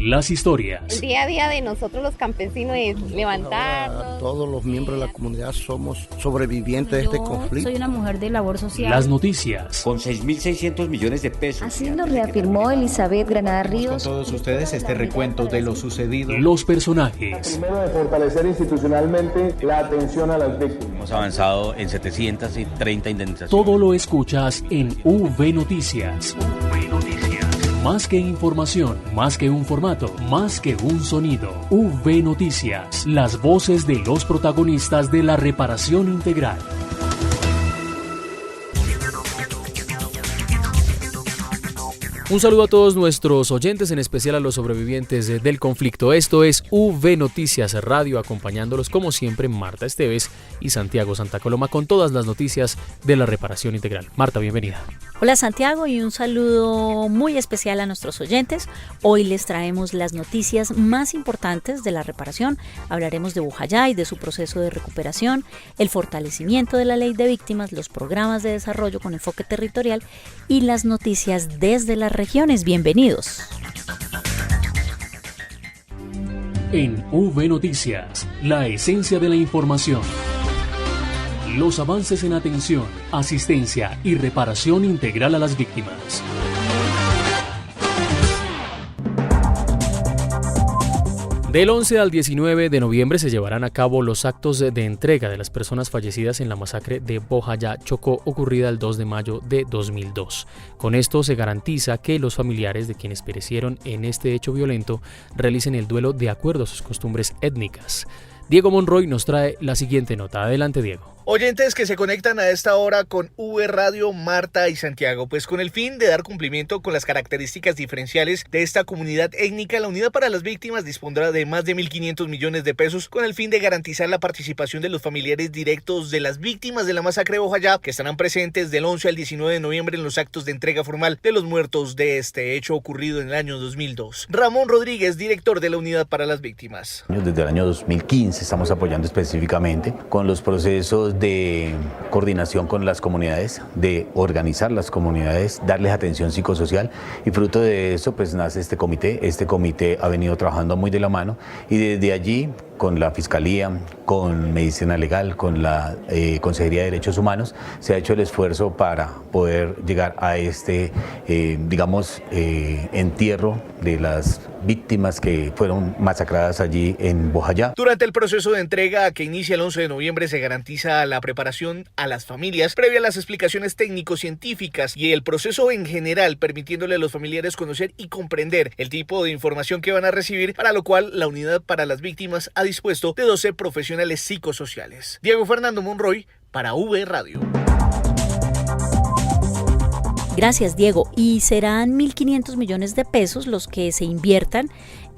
las historias. El día a día de nosotros los campesinos es levantarnos. Todos los miembros de la comunidad somos sobrevivientes de este conflicto. Soy una mujer de labor social. Las noticias. Con 6.600 millones de pesos. Así lo reafirmó Elizabeth Granada Ríos. Con todos ustedes este recuento de lo sucedido. Los personajes. Primero, de fortalecer institucionalmente la atención a las víctimas. Hemos avanzado en 730 indemnizaciones. Todo lo escuchas en V Noticias. Más que información, más que un formato, más que un sonido. V Noticias, las voces de los protagonistas de la reparación integral. Un saludo a todos nuestros oyentes, en especial a los sobrevivientes del conflicto. Esto es V Noticias Radio, acompañándolos como siempre Marta Esteves y Santiago Santa Coloma con todas las noticias de la reparación integral. Marta, bienvenida. Hola Santiago, y un saludo muy especial a nuestros oyentes. Hoy les traemos las noticias más importantes de la reparación. Hablaremos de Bojayá y de su proceso de recuperación, el fortalecimiento de la ley de víctimas, los programas de desarrollo con enfoque territorial y las noticias desde las regiones. Bienvenidos. En V Noticias, la esencia de la información. Los avances en atención, asistencia y reparación integral a las víctimas. Del 11 al 19 de noviembre se llevarán a cabo los actos de entrega de las personas fallecidas en la masacre de Bojayá, Chocó, ocurrida el 2 de mayo de 2002. Con esto se garantiza que los familiares de quienes perecieron en este hecho violento realicen el duelo de acuerdo a sus costumbres étnicas. Diego Monroy nos trae la siguiente nota. Adelante, Diego. Oyentes que se conectan a esta hora con V Radio, Marta y Santiago, pues con el fin de dar cumplimiento con las características diferenciales de esta comunidad étnica, la Unidad para las Víctimas dispondrá de más de 1.500 millones de pesos con el fin de garantizar la participación de los familiares directos de las víctimas de la masacre de Bojayá, que estarán presentes del 11 al 19 de noviembre en los actos de entrega formal de los muertos de este hecho ocurrido en el año 2002. Ramón Rodríguez, director de la Unidad para las Víctimas. Desde el año 2015 estamos apoyando específicamente con los procesos de coordinación con las comunidades, de organizar las comunidades, darles atención psicosocial, y fruto de eso pues nace este comité. Este comité ha venido trabajando muy de la mano y desde allí con la Fiscalía, con Medicina Legal, con la Consejería de Derechos Humanos, se ha hecho el esfuerzo para poder llegar a este, entierro de las víctimas que fueron masacradas allí en Bojayá. Durante el proceso de entrega que inicia el 11 de noviembre se garantiza la preparación a las familias previa a las explicaciones técnico-científicas y el proceso en general, permitiéndole a los familiares conocer y comprender el tipo de información que van a recibir, para lo cual la Unidad para las Víctimas ha dispuesto de 12 profesionales psicosociales. Diego Fernando Monroy para V Radio. Gracias, Diego. Y serán 1.500 millones de pesos los que se inviertan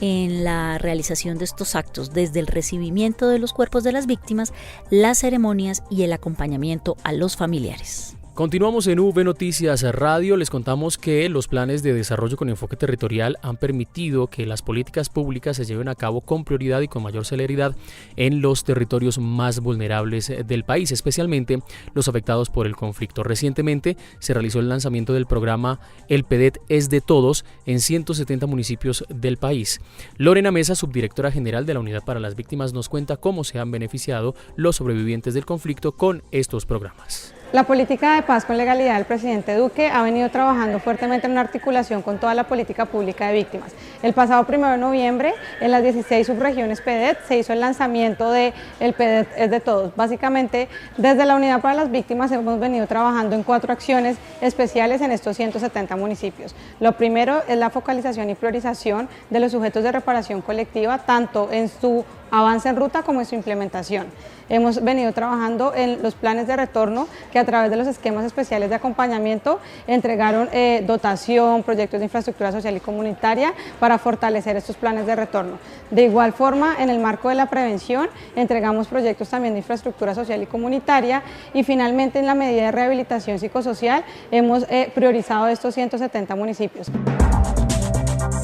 en la realización de estos actos, desde el recibimiento de los cuerpos de las víctimas, las ceremonias y el acompañamiento a los familiares. Continuamos en V Noticias Radio. Les contamos que los planes de desarrollo con enfoque territorial han permitido que las políticas públicas se lleven a cabo con prioridad y con mayor celeridad en los territorios más vulnerables del país, especialmente los afectados por el conflicto. Recientemente se realizó el lanzamiento del programa El PEDET es de todos en 170 municipios del país. Lorena Mesa, subdirectora general de la Unidad para las Víctimas, nos cuenta cómo se han beneficiado los sobrevivientes del conflicto con estos programas. La política de paz con legalidad del presidente Duque ha venido trabajando fuertemente en una articulación con toda la política pública de víctimas. El pasado 1 de noviembre, en las 16 subregiones PEDET, se hizo el lanzamiento de El PEDET es de todos. Básicamente, desde la Unidad para las Víctimas hemos venido trabajando en 4 acciones especiales en estos 170 municipios. Lo primero es la focalización y priorización de los sujetos de reparación colectiva, tanto en su avance en ruta como en su implementación. Hemos venido trabajando en los planes de retorno que a través de los esquemas especiales de acompañamiento entregaron dotación, proyectos de infraestructura social y comunitaria para fortalecer estos planes de retorno. De igual forma, en el marco de la prevención, entregamos proyectos también de infraestructura social y comunitaria, y finalmente en la medida de rehabilitación psicosocial hemos priorizado estos 170 municipios.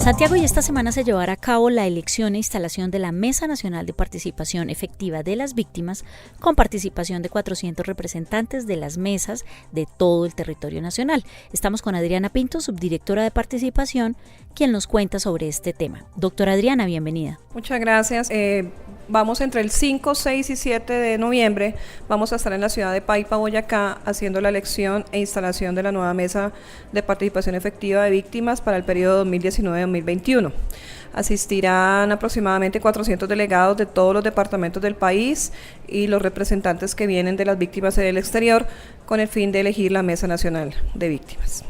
Santiago, y esta semana se llevará a cabo la elección e instalación de la Mesa Nacional de Participación Efectiva de las Víctimas, con participación de 400 representantes de las mesas de todo el territorio nacional. Estamos con Adriana Pinto, subdirectora de participación, quien nos cuenta sobre este tema. Doctora Adriana, bienvenida. Muchas gracias. Vamos entre el 5, 6 y 7 de noviembre, vamos a estar en la ciudad de Paipa, Boyacá, haciendo la elección e instalación de la nueva Mesa de Participación Efectiva de Víctimas para el periodo 2019-2021. Asistirán aproximadamente 400 delegados de todos los departamentos del país y los representantes que vienen de las víctimas en el exterior, con el fin de elegir la Mesa Nacional de Víctimas.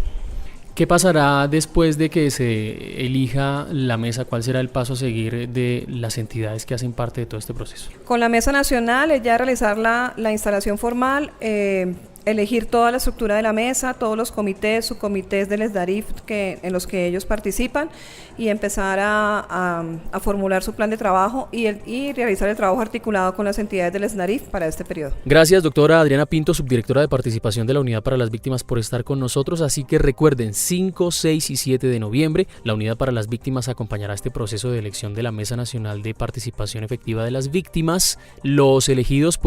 ¿Qué pasará después de que se elija la mesa? ¿Cuál será el paso a seguir de las entidades que hacen parte de todo este proceso? Con la Mesa Nacional es ya realizar la instalación formal, elegir toda la estructura de la mesa, todos los comités, subcomités del SDARIF en los que ellos participan, y empezar a formular su plan de trabajo y realizar el trabajo articulado con las entidades del SDARIF para este periodo. Gracias, doctora Adriana Pinto, subdirectora de participación de la Unidad para las Víctimas, por estar con nosotros. Así que recuerden, 5, 6 y 7 de noviembre, la Unidad para las Víctimas acompañará este proceso de elección de la Mesa Nacional de Participación Efectiva de las Víctimas. Los elegidos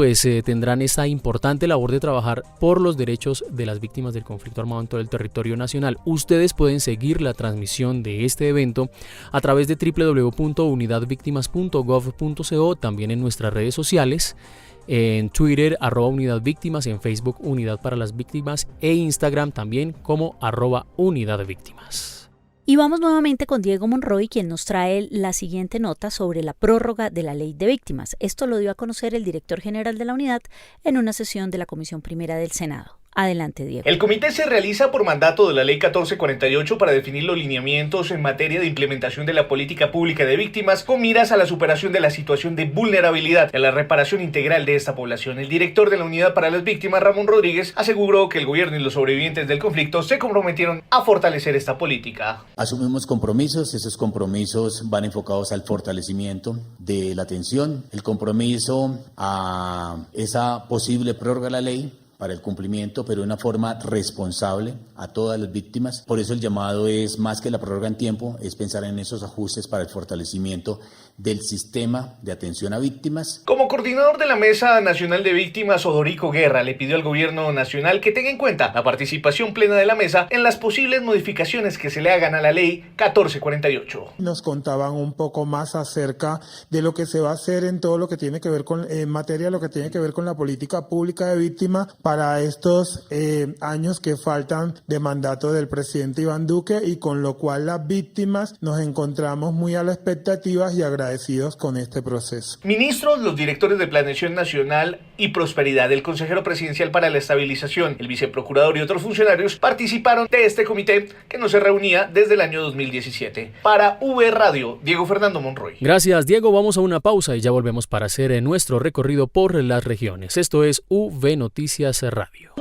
tendrán esta importante labor de trabajar por los derechos de las víctimas del conflicto armado en todo el territorio nacional. Ustedes pueden seguir la transmisión de este evento a través de www.unidadvictimas.gov.co, también en nuestras redes sociales, en Twitter, @UnidadVíctimas, en Facebook, Unidad para las Víctimas, e Instagram también como @UnidadVíctimas. Y vamos nuevamente con Diego Monroy, quien nos trae la siguiente nota sobre la prórroga de la Ley de Víctimas. Esto lo dio a conocer el director general de la unidad en una sesión de la Comisión Primera del Senado. Adelante, Diego. El comité se realiza por mandato de la Ley 1448 para definir los lineamientos en materia de implementación de la política pública de víctimas con miras a la superación de la situación de vulnerabilidad y a la reparación integral de esta población. El director de la Unidad para las Víctimas, Ramón Rodríguez, aseguró que el gobierno y los sobrevivientes del conflicto se comprometieron a fortalecer esta política. Asumimos compromisos, esos compromisos van enfocados al fortalecimiento de la atención, el compromiso a esa posible prórroga de la ley para el cumplimiento, pero de una forma responsable a todas las víctimas. Por eso el llamado es, más que la prórroga en tiempo, es pensar en esos ajustes para el fortalecimiento del sistema de atención a víctimas. Como coordinador de la Mesa Nacional de Víctimas, Odorico Guerra le pidió al gobierno nacional que tenga en cuenta la participación plena de la mesa en las posibles modificaciones que se le hagan a la Ley 1448. Nos contaban un poco más acerca de lo que se va a hacer en todo lo que tiene que ver con, en materia de lo que tiene que ver con la política pública de víctimas para estos años que faltan de mandato del presidente Iván Duque, y con lo cual las víctimas nos encontramos muy a la expectativa y agradecidos con este proceso. Ministros, los directores de Planeación Nacional y Prosperidad, el consejero presidencial para la estabilización, el viceprocurador y otros funcionarios participaron de este comité que no se reunía desde el año 2017. Para V Radio, Diego Fernando Monroy. Gracias, Diego. Vamos a una pausa y ya volvemos para hacer nuestro recorrido por las regiones. Esto es V Noticias Radio.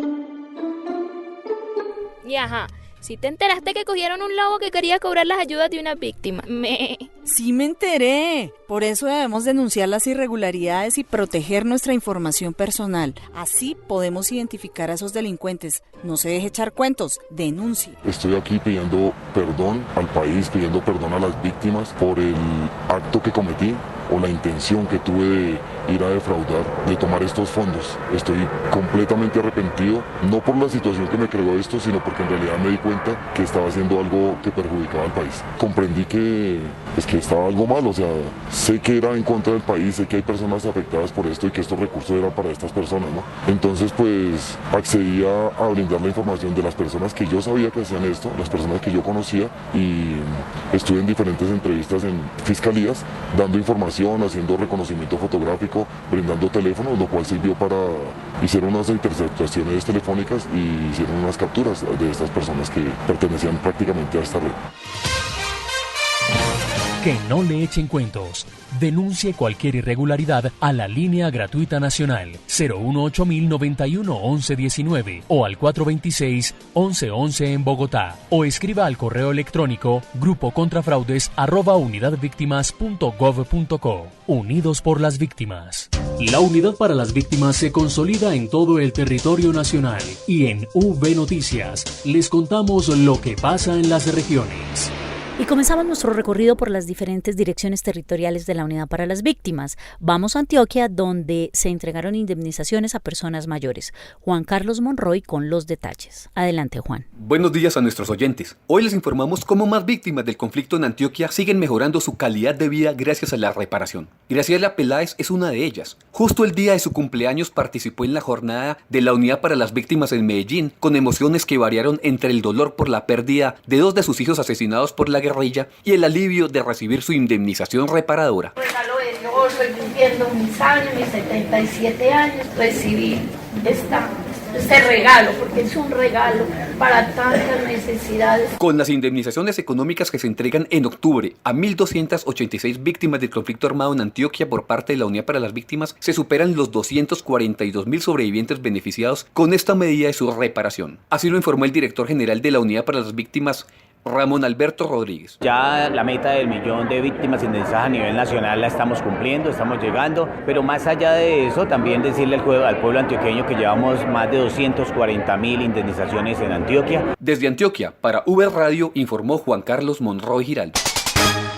Y ajá, ¿sí te enteraste que cogieron un lobo que quería cobrar las ayudas de una víctima? Sí me enteré. Por eso debemos denunciar las irregularidades y proteger nuestra información personal. Así podemos identificar a esos delincuentes. No se deje echar cuentos, denuncie. Estoy aquí pidiendo perdón al país, pidiendo perdón a las víctimas por el acto que cometí o la intención que tuve de ir a defraudar, de tomar estos fondos. Estoy completamente arrepentido, no por la situación que me creó esto, sino porque en realidad me di cuenta que estaba haciendo algo que perjudicaba al país. Comprendí que estaba algo mal, o sea, sé que era en contra del país, sé que hay personas afectadas por esto y que estos recursos eran para estas personas, ¿no? Entonces, pues, accedí a brindar la información de las personas que yo sabía que hacían esto, las personas que yo conocía, y estuve en diferentes entrevistas en fiscalías, dando información, haciendo reconocimiento fotográfico, brindando teléfonos, lo cual sirvió para... Hicieron unas interceptaciones telefónicas y hicieron unas capturas de estas personas que pertenecían prácticamente a esta red. Que no le echen cuentos. Denuncie cualquier irregularidad a la línea gratuita nacional 018-091-1119 o al 426-1111 en Bogotá, o escriba al correo electrónico grupocontrafraudes@unidadvictimas.gov.co. Unidos por las víctimas. La Unidad para las Víctimas se consolida en todo el territorio nacional y en V Noticias les contamos lo que pasa en las regiones. Y comenzamos nuestro recorrido por las diferentes direcciones territoriales de la Unidad para las Víctimas. Vamos a Antioquia, donde se entregaron indemnizaciones a personas mayores. Juan Carlos Monroy con los detalles. Adelante, Juan. Buenos días a nuestros oyentes. Hoy les informamos cómo más víctimas del conflicto en Antioquia siguen mejorando su calidad de vida gracias a la reparación. Graciela Peláez es una de ellas. Justo el día de su cumpleaños participó en la jornada de la Unidad para las Víctimas en Medellín, con emociones que variaron entre el dolor por la pérdida de 2 de sus hijos asesinados por la guerrilla y el alivio de recibir su indemnización reparadora. Regalo de Dios, estoy cumpliendo mis años, mis 77 años, recibí este regalo, porque es un regalo para tantas necesidades. Con las indemnizaciones económicas que se entregan en octubre a 1.286 víctimas del conflicto armado en Antioquia por parte de la Unidad para las Víctimas, se superan los 242.000 sobrevivientes beneficiados con esta medida de su reparación. Así lo informó el director general de la Unidad para las Víctimas, Ramón Alberto Rodríguez. Ya la meta del 1.000.000 de víctimas indemnizadas a nivel nacional la estamos cumpliendo, estamos llegando, pero más allá de eso, también decirle al pueblo antioqueño que llevamos más de 240.000 indemnizaciones en Antioquia. Desde Antioquia, para V Radio, informó Juan Carlos Monroy Giraldo.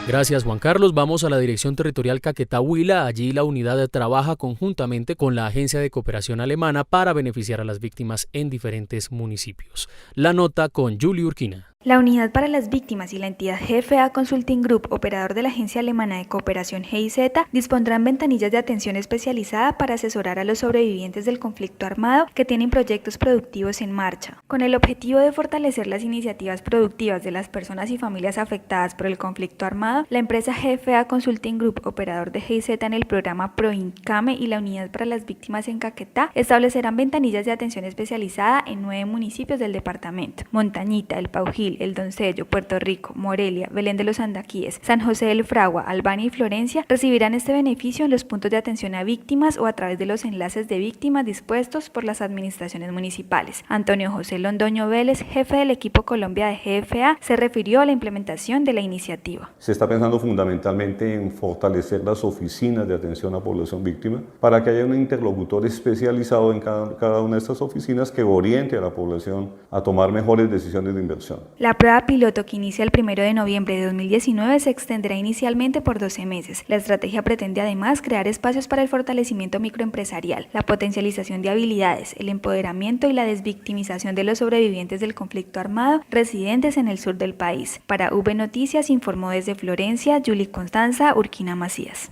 Gracias, Juan Carlos. Vamos a la Dirección Territorial Caquetá-Huila. Allí la unidad trabaja conjuntamente con la Agencia de Cooperación Alemana para beneficiar a las víctimas en diferentes municipios. La nota con Julie Urquina. La Unidad para las Víctimas y la entidad GFA Consulting Group, operador de la Agencia Alemana de Cooperación GIZ, dispondrán ventanillas de atención especializada para asesorar a los sobrevivientes del conflicto armado que tienen proyectos productivos en marcha. Con el objetivo de fortalecer las iniciativas productivas de las personas y familias afectadas por el conflicto armado, la empresa GFA Consulting Group, operador de GIZ en el programa PROINCAME y la Unidad para las Víctimas en Caquetá, establecerán ventanillas de atención especializada en 9 municipios del departamento: Montañita, El Paujil, El Doncello, Puerto Rico, Morelia, Belén de los Andaquíes, San José del Fragua, Albania y Florencia recibirán este beneficio en los puntos de atención a víctimas o a través de los enlaces de víctimas dispuestos por las administraciones municipales. Antonio José Londoño Vélez, jefe del equipo Colombia de GFA, se refirió a la implementación de la iniciativa. Se está pensando fundamentalmente en fortalecer las oficinas de atención a población víctima para que haya un interlocutor especializado en cada una de estas oficinas que oriente a la población a tomar mejores decisiones de inversión. La prueba piloto, que inicia el 1 de noviembre de 2019, se extenderá inicialmente por 12 meses. La estrategia pretende además crear espacios para el fortalecimiento microempresarial, la potencialización de habilidades, el empoderamiento y la desvictimización de los sobrevivientes del conflicto armado residentes en el sur del país. Para V Noticias informó desde Florencia, Julie Constanza Urquina Macías.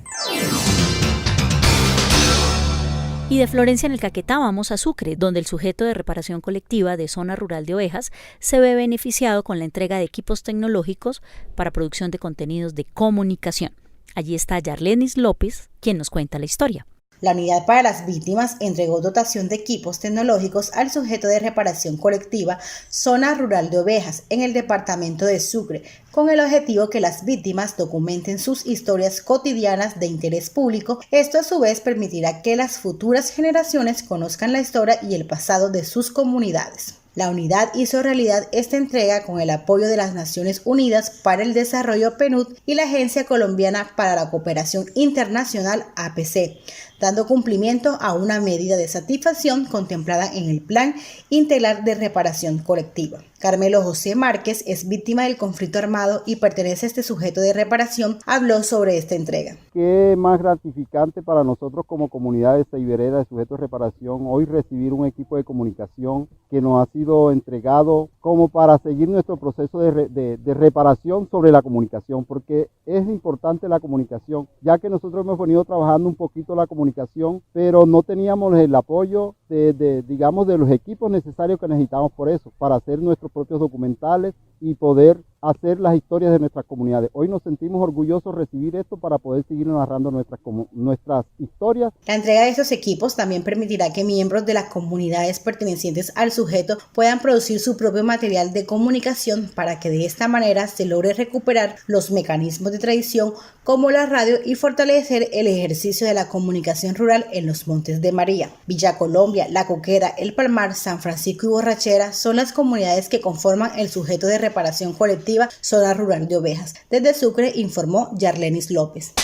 Y de Florencia en el Caquetá vamos a Sucre, donde el sujeto de reparación colectiva de Zona Rural de Ovejas se ve beneficiado con la entrega de equipos tecnológicos para producción de contenidos de comunicación. Allí está Yarlenis López, quien nos cuenta la historia. La Unidad para las Víctimas entregó dotación de equipos tecnológicos al sujeto de reparación colectiva Zona Rural de Ovejas en el departamento de Sucre, con el objetivo que las víctimas documenten sus historias cotidianas de interés público. Esto a su vez permitirá que las futuras generaciones conozcan la historia y el pasado de sus comunidades. La unidad hizo realidad esta entrega con el apoyo de las Naciones Unidas para el Desarrollo PNUD y la Agencia Colombiana para la Cooperación Internacional APC, dando cumplimiento a una medida de satisfacción contemplada en el Plan Integral de Reparación Colectiva. Carmelo José Márquez es víctima del conflicto armado y pertenece a este sujeto de reparación. Habló sobre esta entrega. Qué más gratificante para nosotros como comunidad de Seibereda de sujetos de reparación hoy recibir un equipo de comunicación que nos ha sido entregado como para seguir nuestro proceso de reparación sobre la comunicación, porque es importante la comunicación, ya que nosotros hemos venido trabajando un poquito la comunicación, pero no teníamos el apoyo de los equipos necesarios que necesitamos por eso, para hacer nuestros propios documentales y poder hacer las historias de nuestras comunidades. Hoy nos sentimos orgullosos de recibir esto para poder seguir narrando nuestras historias. La entrega de estos equipos también permitirá que miembros de las comunidades pertenecientes al sujeto puedan producir su propio material de comunicación para que de esta manera se logre recuperar los mecanismos de tradición como la radio y fortalecer el ejercicio de la comunicación rural en los Montes de María. Villa Colombia, La Coquera, El Palmar, San Francisco y Borrachera son las comunidades que conforman el sujeto de reparación colectiva Zona Rural de Ovejas. Desde Sucre informó Yarlenis López.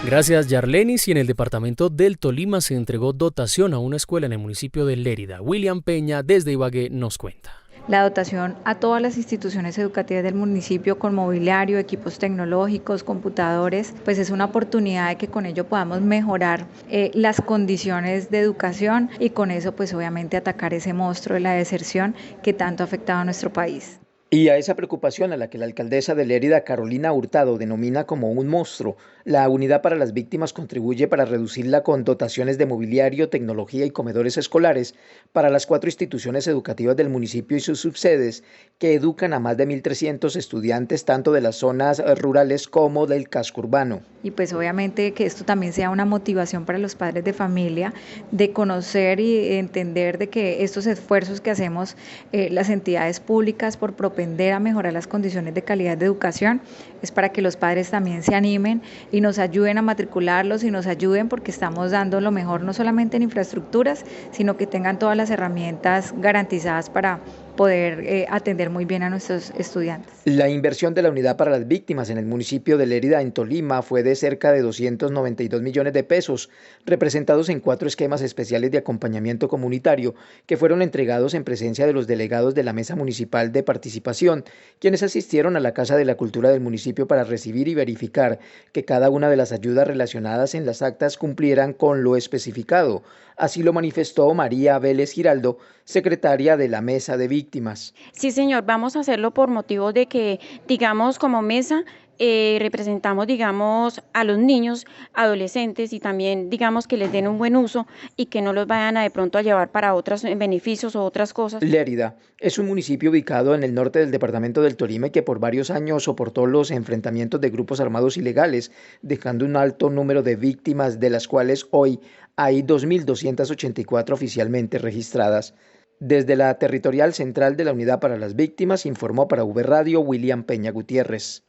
Gracias, Yarlenis. Y en el departamento del Tolima se entregó dotación a una escuela en el municipio de Lérida. William Peña desde Ibagué nos cuenta. La dotación a todas las instituciones educativas del municipio con mobiliario, equipos tecnológicos, computadores, pues es una oportunidad de que con ello podamos mejorar las condiciones de educación y con eso pues obviamente atacar ese monstruo de la deserción que tanto ha afectado a nuestro país. Y a esa preocupación a la que la alcaldesa de Lérida, Carolina Hurtado, denomina como un monstruo, la Unidad para las Víctimas contribuye para reducirla con dotaciones de mobiliario, tecnología y comedores escolares para las 4 instituciones educativas del municipio y sus subsedes, que educan a más de 1.300 estudiantes tanto de las zonas rurales como del casco urbano. Y pues obviamente que esto también sea una motivación para los padres de familia de conocer y entender de que estos esfuerzos que hacemos las entidades públicas por propender a mejorar las condiciones de calidad de educación es para que los padres también se animen y nos ayuden a matricularlos y nos ayuden porque estamos dando lo mejor no solamente en infraestructuras, sino que tengan todas las herramientas garantizadas para poder atender muy bien a nuestros estudiantes. La inversión de la Unidad para las Víctimas en el municipio de Lérida, en Tolima, fue de cerca de 292 millones de pesos, representados en 4 esquemas especiales de acompañamiento comunitario que fueron entregados en presencia de los delegados de la Mesa Municipal de Participación, quienes asistieron a la Casa de la Cultura del municipio para recibir y verificar que cada una de las ayudas relacionadas en las actas cumplieran con lo especificado. Así lo manifestó María Vélez Giraldo, secretaria de la Mesa de Víctimas. Sí, señor, vamos a hacerlo por motivo de que, digamos, como mesa, representamos, digamos, a los niños, adolescentes y también, digamos, que les den un buen uso y que no los vayan a de pronto a llevar para otros beneficios o otras cosas. Lérida es un municipio ubicado en el norte del departamento del Tolima y que por varios años soportó los enfrentamientos de grupos armados ilegales, dejando un alto número de víctimas, de las cuales hoy hay 2.284 oficialmente registradas. Desde la Territorial Central de la Unidad para las Víctimas informó para V Radio William Peña Gutiérrez.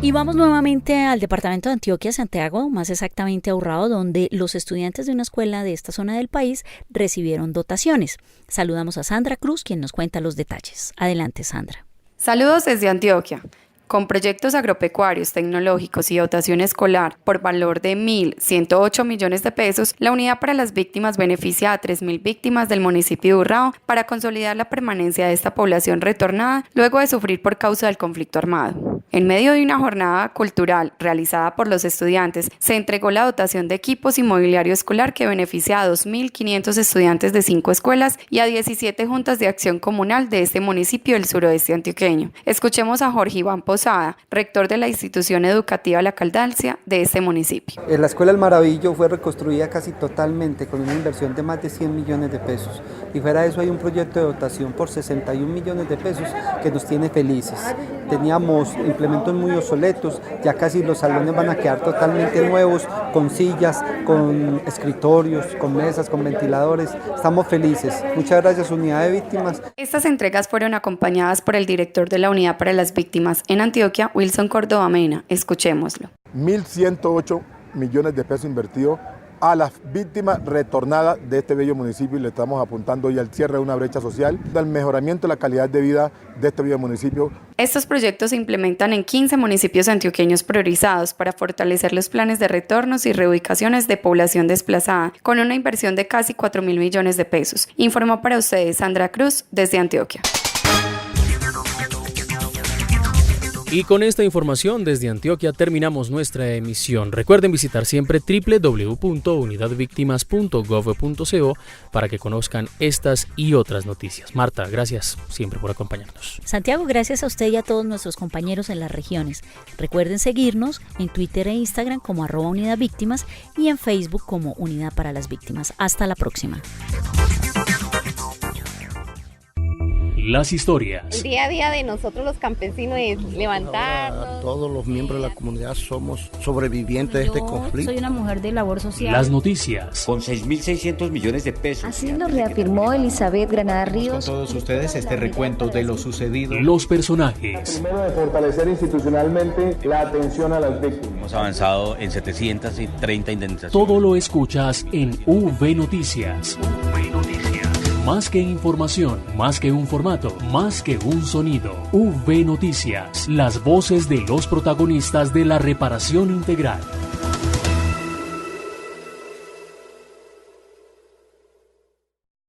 Y vamos nuevamente al departamento de Antioquia, Santiago, más exactamente a Urrao, donde los estudiantes de una escuela de esta zona del país recibieron dotaciones. Saludamos a Sandra Cruz, quien nos cuenta los detalles. Adelante, Sandra. Saludos desde Antioquia. Con proyectos agropecuarios, tecnológicos y dotación escolar por valor de 1.108 millones de pesos, la Unidad para las Víctimas beneficia a 3.000 víctimas del municipio de Urrao para consolidar la permanencia de esta población retornada luego de sufrir por causa del conflicto armado. En medio de una jornada cultural realizada por los estudiantes, se entregó la dotación de equipos y mobiliario escolar que beneficia a 2.500 estudiantes de 5 escuelas y a 17 juntas de acción comunal de este municipio del suroeste antioqueño. Escuchemos a Jorge Iván Posada, rector de la institución educativa La Caldancia de este municipio. La Escuela El Maravillo fue reconstruida casi totalmente con una inversión de más de 100 millones de pesos y fuera de eso hay un proyecto de dotación por 61 millones de pesos que nos tiene felices. Teníamos implementos muy obsoletos, ya casi los salones van a quedar totalmente nuevos, con sillas, con escritorios, con mesas, con ventiladores. Estamos felices. Muchas gracias, Unidad de Víctimas. Estas entregas fueron acompañadas por el director de la Unidad para las Víctimas en Antioquia, Wilson Córdoba Mena. Escuchémoslo. 1.108 millones de pesos invertidos a las víctimas retornadas de este bello municipio y le estamos apuntando hoy al cierre de una brecha social, al mejoramiento de la calidad de vida de este bello municipio. Estos proyectos se implementan en 15 municipios antioqueños priorizados para fortalecer los planes de retornos y reubicaciones de población desplazada, con una inversión de casi 4.000 millones de pesos. Informó para ustedes Sandra Cruz desde Antioquia. Y con esta información desde Antioquia terminamos nuestra emisión. Recuerden visitar siempre www.unidadvictimas.gov.co para que conozcan estas y otras noticias. Marta, gracias siempre por acompañarnos. Santiago, gracias a usted y a todos nuestros compañeros en las regiones. Recuerden seguirnos en Twitter e Instagram como @UnidadVíctimas y en Facebook como Unidad para las Víctimas. Hasta la próxima. Las historias. El día a día de nosotros los campesinos es levantarnos. Todos los miembros de la comunidad somos sobrevivientes de este conflicto. Soy una mujer de labor social. Las noticias. Con 6.600 millones de pesos. Así lo reafirmó Elizabeth Granada Ríos. Con todos ustedes este recuento de lo sucedido. Los personajes. Primero, de fortalecer institucionalmente la atención a las víctimas. Hemos avanzado en 730 indemnizaciones. Todo lo escuchas en V Noticias. Más que información, más que un formato, más que un sonido. V Noticias, las voces de los protagonistas de la reparación integral.